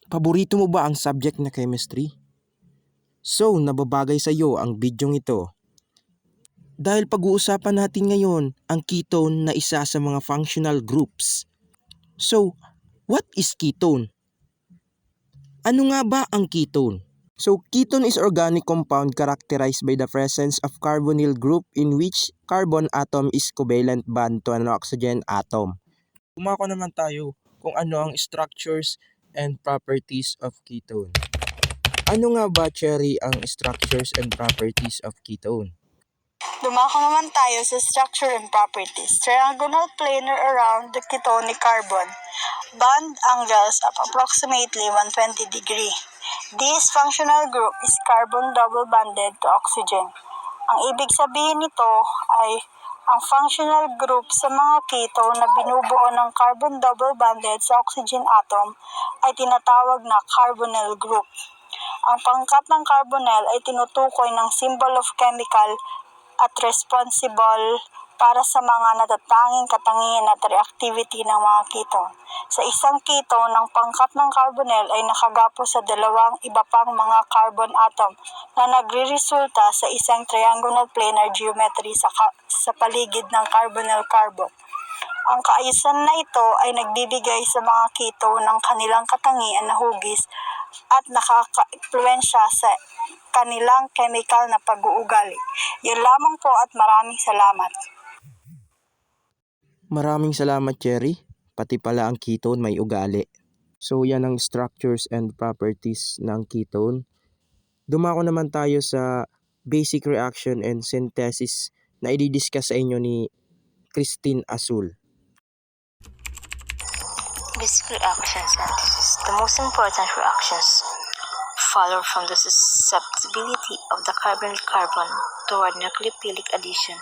Paborito mo ba ang subject na chemistry? So, nababagay sa iyo ang bidyong ito. Dahil pag-uusapan natin ngayon ang ketone na isa sa mga functional groups. So, what is ketone? Ano nga ba ang ketone? So, ketone is organic compound characterized by the presence of carbonyl group in which carbon atom is covalent bond to an oxygen atom. Kumako naman tayo kung ano ang structures and properties of ketone. Ano nga ba, Cherry, ang structures and properties of ketone? Dumako naman tayo sa structure and properties. Triangular planar around the ketonic carbon. Bond angles of approximately 120 degree. This functional group is carbon double bonded to oxygen. Ang ibig sabihin nito ay ang functional group sa mga ketone na binubuo ng carbon double bonded sa oxygen atom ay tinatawag na carbonyl group. Ang pangkat ng carbonyl ay tinutukoy ng symbol of chemical at responsible para sa mga natatanging katangian at reactivity ng mga ketone. Sa isang ketone, ang pangkat ng carbonyl ay nakagapo sa dalawang iba pang mga carbon atom na nagre-resulta sa isang triangular planar geometry sa paligid ng carbonyl-carbon. Ang kaayusan na ito ay nagbibigay sa mga ketone ng kanilang katangian na hugis at nakaka-impluwensya sa kanilang chemical na pag-uugali. Yan lamang po at maraming salamat. Maraming salamat, Cherry. Pati pala ang ketone may ugali. So, yan ang structures and properties ng ketone. Dumako naman tayo sa basic reaction and synthesis na i-discuss sa inyo ni Christine Azul. Basic reaction synthesis. The most important reactions follow from the susceptibility of the carbon toward nucleophilic addition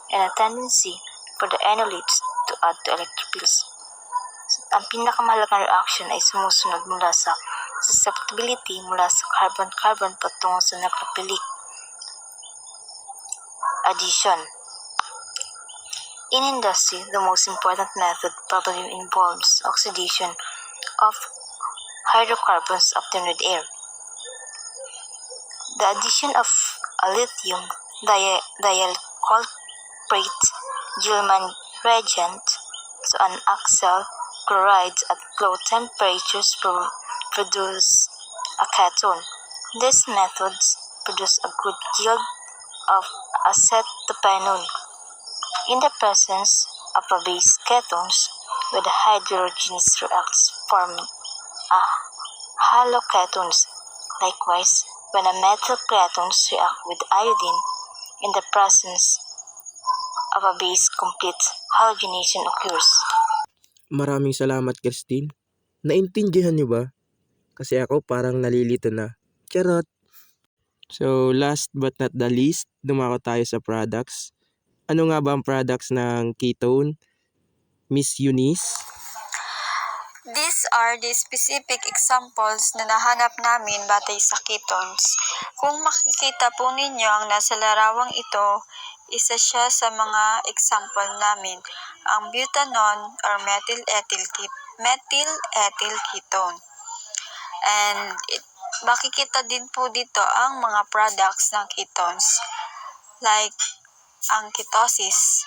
and a tendency for the enolates to add to electrophils. Ang pinakamahalagang reaction ay sumusunod mula sa susceptibility mula sa carbon-carbon patungo sa nucleophilic addition. In industry, the most important method probably involves oxidation of hydrocarbons obtained with air. The addition of a lithium dialcoholate Gilman reagent to an oxyl chloride at low temperatures produce a ketone. These methods produce a good yield of acetopenone. In the presence of a base, ketones with hydrogens reacts forming a haloketones. Likewise, when a metal ketones react with iodine in the presence of a base, complete halogenation occurs. Maraming salamat, Christine. Naintindihan niyo ba? Kasi ako parang nalilito na. Charot! So, last but not the least, dumako tayo sa products. Ano nga ba ang products ng ketone, Miss Eunice? These are the specific examples na nahanap namin batay sa ketones. Kung makikita po ninyo ang nasa larawang ito, isa siya sa mga example namin, ang butanol or methyl ethyl ketone. And makikita din po dito ang mga products ng ketones, like ang ketosis.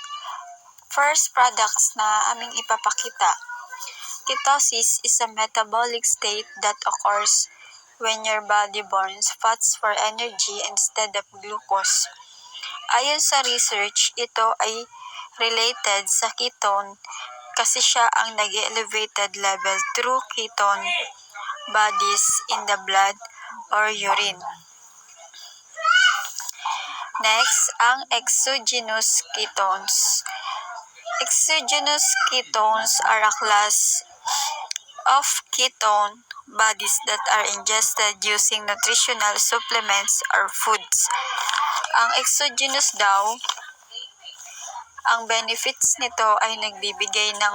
First products na aming ipapakita. Ketosis is a metabolic state that occurs when your body burns fats for energy instead of glucose. Ayon sa research, ito ay related sa ketone kasi siya ang nag-elevated level through ketone bodies in the blood or urine. Next, ang exogenous ketones. Exogenous ketones are a class of ketone bodies that are ingested using nutritional supplements or foods. Ang exogenous daw, ang benefits nito ay nagbibigay ng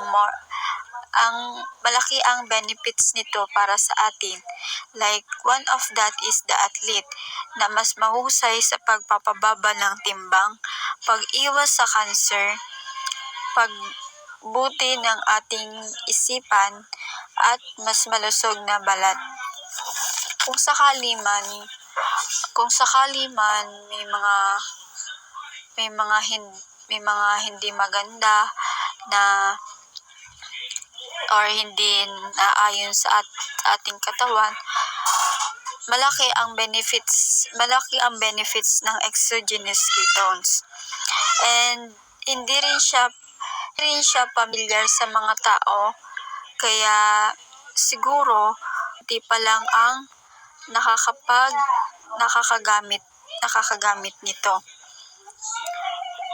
malaki ang benefits nito para sa atin. Like, one of that is the athlete na mas mahusay sa pagpapababa ng timbang, pag-iwas sa cancer, pagbuti ng ating isipan, at mas malusog na balat. kung sakali man may mga hindi maganda na or hindi naayon sa ating katawan, malaki ang benefits ng exogenous ketones. And hindi rin siya familiar sa mga tao, kaya siguro hindi pa lang ang nakakagamit nito.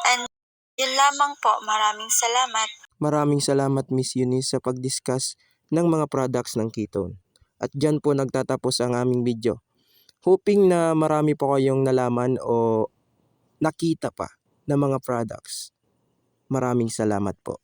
And yun lamang po. Maraming salamat. Maraming salamat Miss Eunice sa pag-discuss ng mga products ng ketone. At dyan po nagtatapos ang aming video. Hoping na marami po kayong nalaman o nakita pa ng mga products. Maraming salamat po.